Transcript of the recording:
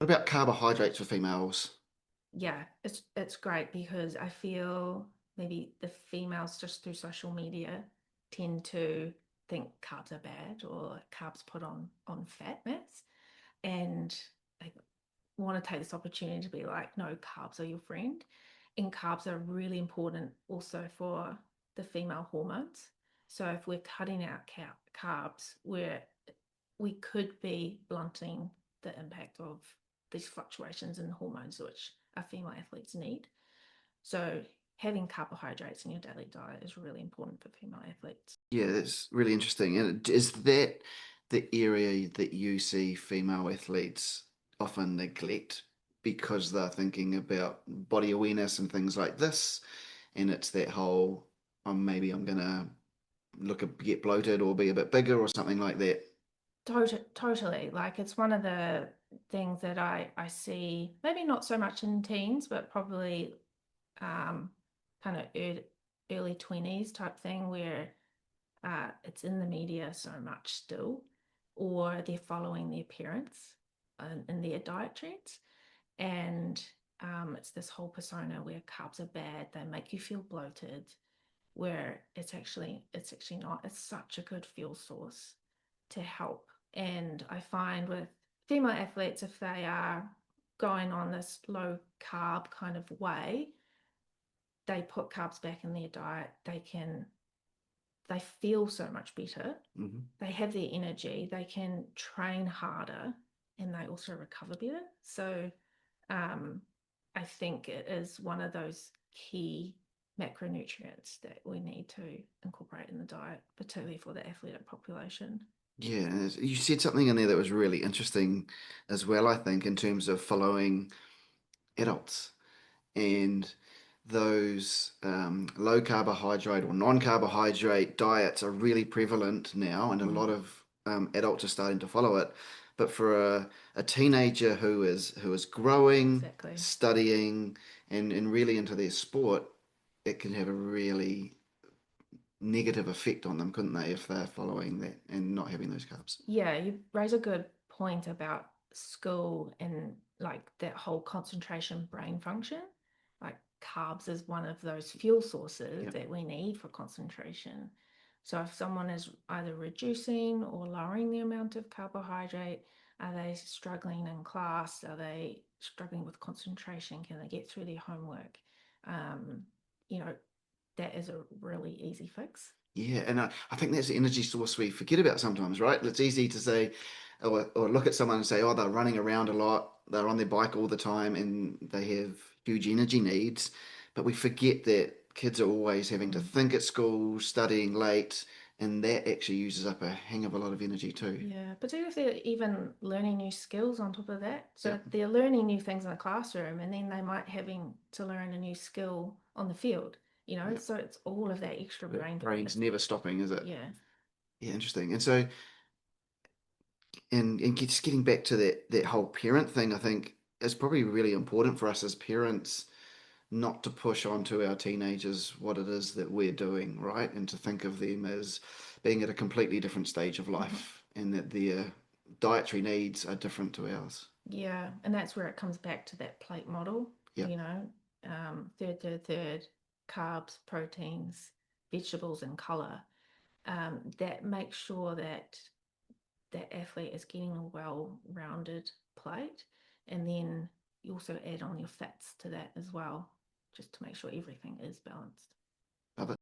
What about carbohydrates for females? Yeah, it's great because I feel maybe the females just through social media tend to think carbs are bad or carbs put on fat mass, and they want to take this opportunity to be like, no, carbs are your friend, and carbs are really important also for the female hormones. So if we're cutting out carbs, we could be blunting the impact of these fluctuations in hormones which our female athletes need. So having carbohydrates in your daily diet is really important for female athletes. Yeah, that's really interesting. And is that the area that you see female athletes often neglect because they're thinking about body awareness and things like this? And it's that whole, maybe I'm gonna get bloated or be a bit bigger or something like that. Totally. Like it's one of the things that I see, maybe not so much in teens, but probably um, kind of early 20s type thing where it's in the media so much still, or they're following the appearance in their diet trends. And it's this whole persona where carbs are bad, they make you feel bloated, where it's actually not. It's such a good fuel source to help. And I find with female athletes, if they are going on this low carb kind of way, they put carbs back in their diet, they feel so much better. Hmm. They have their energy, they can train harder, and they also recover better. So um, I think it is one of those key macronutrients that we need to incorporate in the diet, particularly for the athletic population. Yeah, and you said something in there that was really interesting as well, I think, in terms of following adults. And those low carbohydrate or non-carbohydrate diets are really prevalent now, and a Mm, lot of adults are starting to follow it. But for a teenager who is growing, exactly. studying, and really into their sport, it can have a really negative effect on them, couldn't they, if they're following that and not having those carbs? Yeah, you raise a good point about school and like that whole concentration brain function. Like carbs is one of those fuel sources Yeah. that we need for concentration. So if someone is either reducing or lowering the amount of carbohydrate, are they struggling in class? Are they struggling with concentration? Can they get through their homework? Um, you know, that is a really easy fix. Yeah, and I think that's the energy source we forget about sometimes, right? It's easy to say, or look at someone and say, oh, they're running around a lot, they're on their bike all the time, and they have huge energy needs. But we forget that kids are always having to Mm. think at school, studying late, and that actually uses up a hang of a lot of energy too. Yeah, particularly if they're even learning new skills on top of that. Yeah, So they're learning new things in the classroom and then they might having to learn a new skill on the field, yeah. so it's all of that extra The brain brain's focus. never stopping, is it? Yeah. Yeah, interesting. And so, just getting back to that whole parent thing, I think it's probably really important for us as parents not to push onto our teenagers what it is that we're doing, right? And to think of them as being at a completely different stage of Mhm. life and that their dietary needs are different to ours. Yeah, and that's where it comes back to that plate model, Yeah. third, third, third, carbs, proteins, vegetables, and color. That makes sure that that athlete is getting a well-rounded plate, and then you also add on your fats to that as well, just to make sure everything is balanced. Love it.